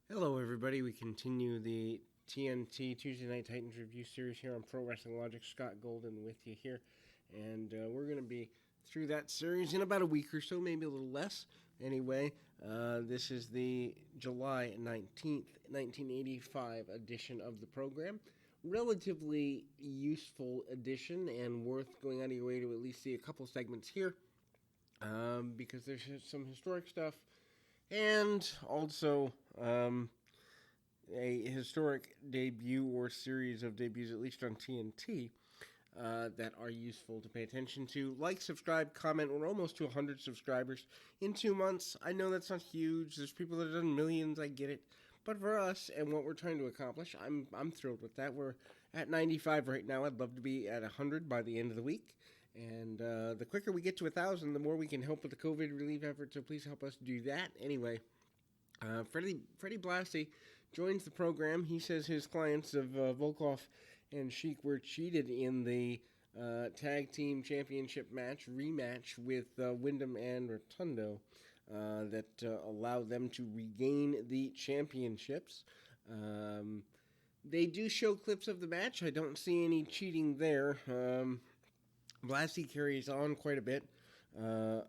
Hello, everybody. We continue the TNT Tuesday Night Titans review series here on Pro Wrestling Logic. Scott Golden with you here, and we're going to be through that series in about a week or so, maybe a little less. Anyway, this is the July 19th, 1985 edition of the program. Relatively useful edition and worth going out of your way to at least see a couple segments here because there's some historic stuff and also a historic debut or series of debuts, at least on TNT, that are useful to pay attention to. Like, subscribe, comment. We're almost to 100 subscribers in 2 months. I know that's not huge. There's people that have done millions. I get it. But for us and what we're trying to accomplish, I'm thrilled with that. We're at 95 right now. I'd love to be at 100 by the end of the week. And the quicker we get to 1,000, the more we can help with the COVID relief effort. So please help us do that. Anyway, Freddie Blassie joins the program. He says his clients of Volkov and Sheik were cheated in the tag team championship rematch with Wyndham and Rotundo that allowed them to regain the championships. They do show clips of the match. I don't see any cheating there. Blassie carries on quite a bit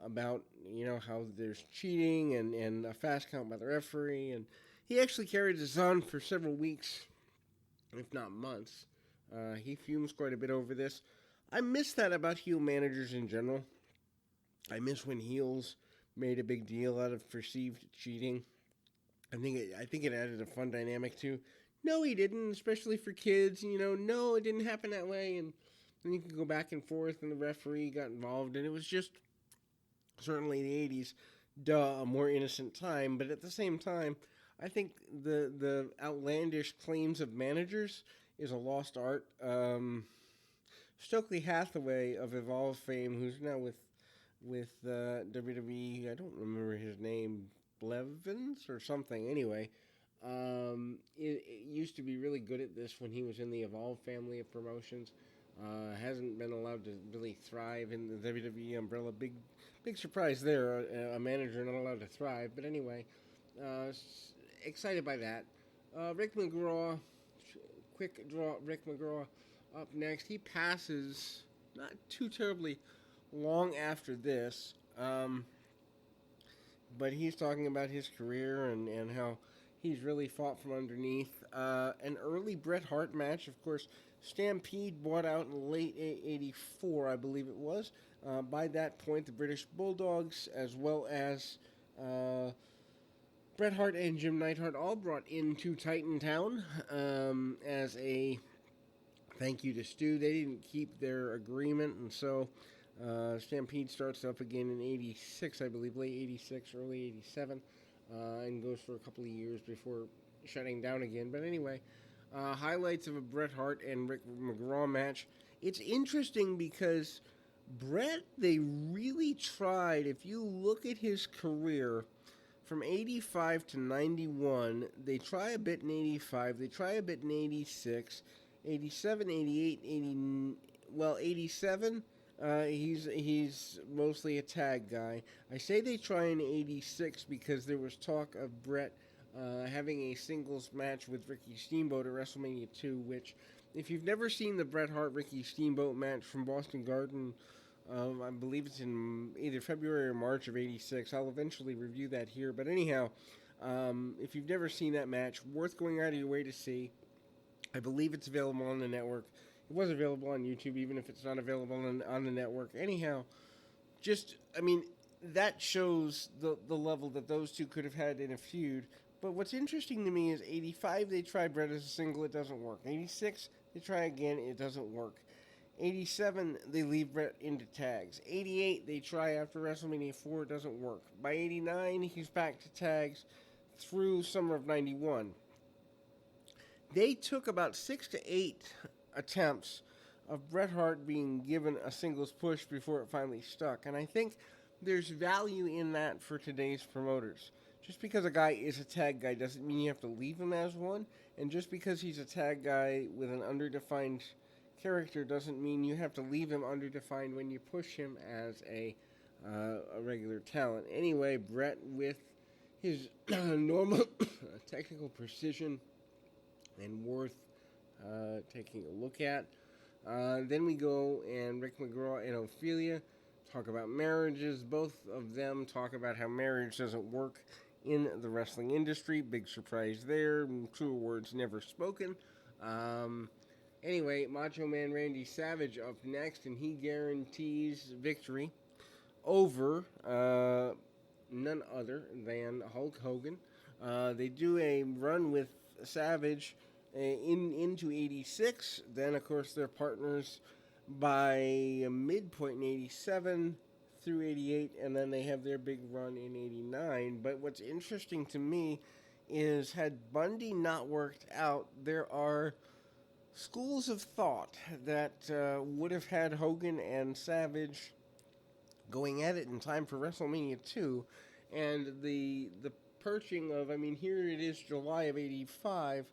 about how there's cheating and a fast count by the referee, and he actually carried this on for several weeks, if not months. He fumes quite a bit over this. I miss that about heel managers in general. I miss when heels made a big deal out of perceived cheating. I think it added a fun dynamic too. No, he didn't, especially for kids. No, it didn't happen that way, and then you could go back and forth, and the referee got involved, and it was just certainly the 80s, a more innocent time. But at the same time, I think the outlandish claims of managers is a lost art. Stokely Hathaway of Evolve fame, who's now with WWE, I don't remember his name, Blevins or something. Anyway, it used to be really good at this when he was in the Evolve family of promotions. Hasn't been allowed to really thrive in the WWE umbrella. Big surprise there. A manager not allowed to thrive. But anyway, excited by that. Rick McGraw, quick draw. Rick McGraw up next. He passes not too terribly long after this. But he's talking about his career and how he's really fought from underneath. An early Bret Hart match, of course, Stampede bought out in late '84, I believe it was. By that point, the British Bulldogs, as well as Bret Hart and Jim Neidhart, all brought into Titan Town as a thank you to Stu. They didn't keep their agreement, and so Stampede starts up again in '86, I believe, late '86, early '87, and goes for a couple of years before shutting down again. But anyway, highlights of a Bret Hart and Rick McGraw match. It's interesting because Bret, they really tried. If you look at his career from '85 to '91, they try a bit in '85, they try a bit in '86, '87, '88, '87. He's mostly a tag guy. I say they try in '86 because there was talk of Bret having a singles match with Ricky Steamboat at WrestleMania 2, which, if you've never seen the Bret Hart Ricky Steamboat match from Boston Garden, I believe it's in either February or March of '86. I'll eventually review that here. But anyhow, if you've never seen that match, worth going out of your way to see. I believe it's available on the network. It was available on YouTube, even if it's not available on the network. Anyhow, that shows the level that those two could have had in a feud. But what's interesting to me is '85, they try Bret as a single, it doesn't work. '86, they try again, it doesn't work. '87, they leave Bret into tags. '88, they try after WrestleMania 4, it doesn't work. By '89, he's back to tags through summer of '91. They took about 6 to 8 attempts of Bret Hart being given a singles push before it finally stuck. And I think there's value in that for today's promoters. Just because a guy is a tag guy doesn't mean you have to leave him as one. And just because he's a tag guy with an underdefined character doesn't mean you have to leave him underdefined when you push him as a regular talent. Anyway, Bret with his normal technical precision and worth taking a look at. Then we go and Rick McGraw and Ophelia talk about marriages. Both of them talk about how marriage doesn't work in the wrestling industry. Big surprise there. Truer words never spoken. Anyway, Macho Man Randy Savage up next, and he guarantees victory over none other than Hulk Hogan. They do a run with Savage into 86. Then, of course, they're partners by midpoint in 87 through 88, and then they have their big run in 89. But what's interesting to me is, had Bundy not worked out, there are schools of thought that would have had Hogan and Savage going at it in time for WrestleMania 2, and the perching of, I mean, here it is July of 85,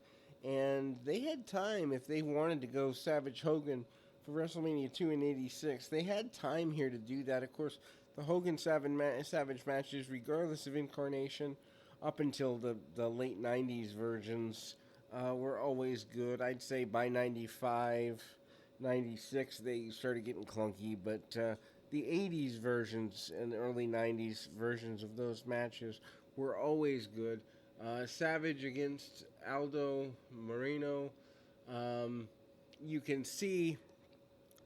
and they had time if they wanted to go Savage Hogan for WrestleMania 2 in 86. They had time here to do that. Of course, the Hogan Savage matches, regardless of incarnation, up until the late 90s versions, were always good. I'd say by 95, 96, they started getting clunky, but the 80s versions and the early 90s versions of those matches were always good. Savage against Aldo Marino. You can see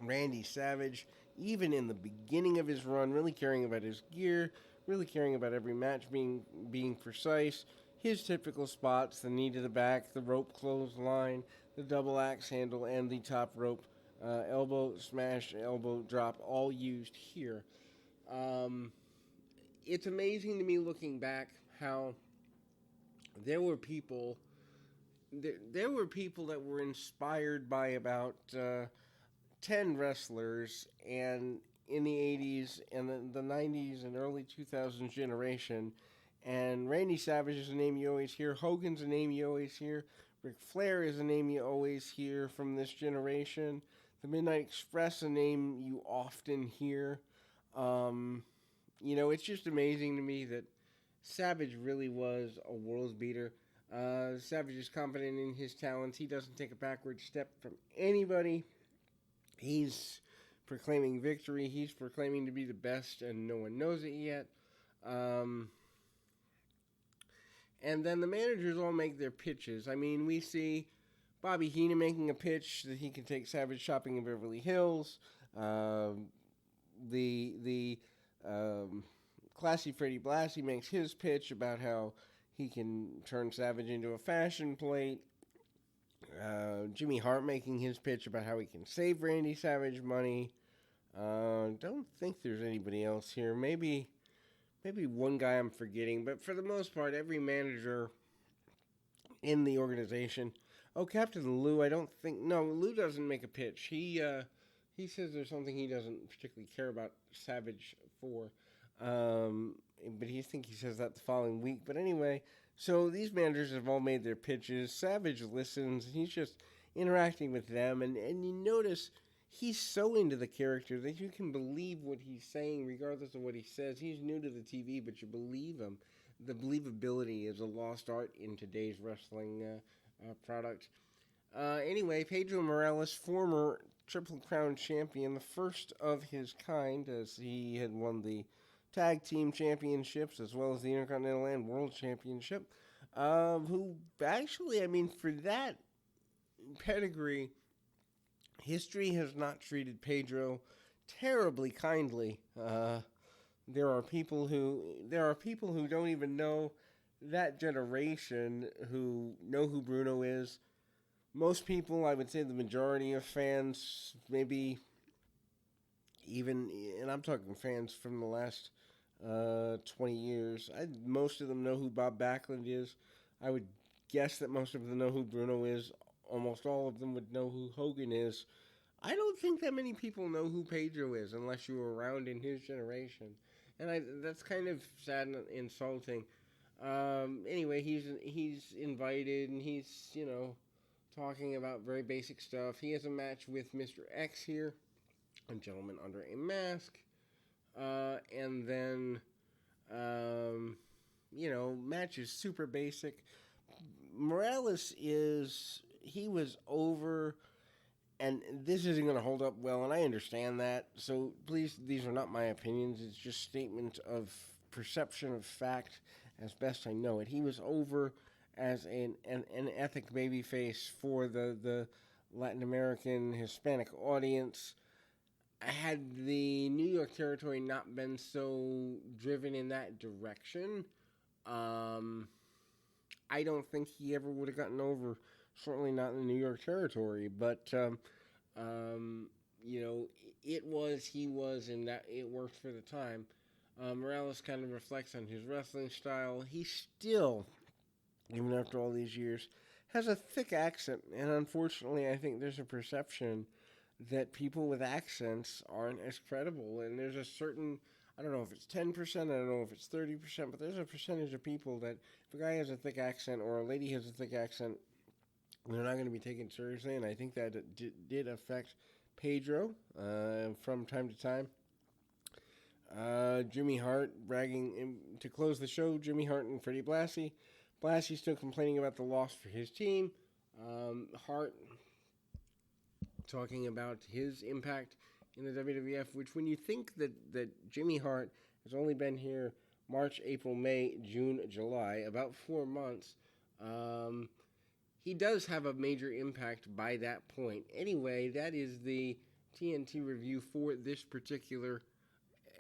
Randy Savage, even in the beginning of his run, really caring about his gear, really caring about every match being precise. His typical spots, the knee to the back, the rope clothesline, the double axe handle, and the top rope elbow smash, elbow drop, all used here. It's amazing to me looking back how there were people that were inspired by about 10 wrestlers, and in the 80s and the 90s and early 2000s generation. And Randy Savage is a name you always hear. Hogan's a name you always hear. Ric Flair is a name you always hear from this generation. The Midnight Express, a name you often hear. It's just amazing to me that Savage really was a world beater. Savage is confident in his talents. He doesn't take a backward step from anybody. He's proclaiming victory. He's proclaiming to be the best, and no one knows it yet. And then the managers all make their pitches. I mean, we see Bobby Heenan making a pitch that he can take Savage shopping in Beverly Hills. The classy Freddie Blassie makes his pitch about how he can turn Savage into a fashion plate. Jimmy Hart making his pitch about how he can save Randy Savage money. Don't think there's anybody else here. Maybe one guy I'm forgetting, but for the most part, every manager in the organization. Oh, Captain Lou, Lou doesn't make a pitch. He says there's something he doesn't particularly care about Savage for, but he says that the following week. But anyway, so these managers have all made their pitches. Savage listens, and he's just interacting with them, and you notice he's so into the character that you can believe what he's saying regardless of what he says. He's new to the TV, but you believe him. The believability is a lost art in today's wrestling product. Anyway, Pedro Morales, former Triple Crown champion, the first of his kind, as he had won the Tag Team Championships as well as the Intercontinental and World Championship, who actually, for that pedigree, history has not treated Pedro terribly kindly. There are people who don't even know that generation who know who Bruno is. Most people, I would say the majority of fans, maybe even, and I'm talking fans from the last 20 years, most of them know who Bob Backlund is. I would guess that most of them know who Bruno is. Almost all of them would know who Hogan is. I don't think that many people know who Pedro is unless you were around in his generation. And that's kind of sad and insulting. Anyway, he's invited, and he's, talking about very basic stuff. He has a match with Mr. X here, a gentleman under a mask. And then match is super basic. Morales he was over, and this isn't going to hold up well, and I understand that. So please, these are not my opinions. It's just statement of perception of fact as best I know it. He was over as an ethnic babyface for the Latin American Hispanic audience. Had the New York territory not been so driven in that direction, I don't think he ever would have gotten over. Certainly not in the New York territory, but you know, he was, and that it worked for the time. Morales kind of reflects on his wrestling style. He still, even after all these years, has a thick accent, and unfortunately, I think there's a perception that people with accents aren't as credible, and there's a certain, I don't know if it's 10%, I don't know if it's 30%, but there's a percentage of people that if a guy has a thick accent or a lady has a thick accent, they're not going to be taken seriously, and I think that it did affect Pedro from time to time. Jimmy Hart bragging to close the show. Jimmy Hart and Freddie Blassie. Blassie still complaining about the loss for his team. Hart talking about his impact in the WWF, which when you think that Jimmy Hart has only been here March, April, May, June, July, about 4 months, he does have a major impact by that point. Anyway, that is the TNT review for this particular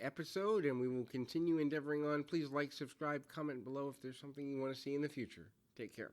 episode, and we will continue endeavoring on. Please like, subscribe, comment below if there's something you want to see in the future. Take care.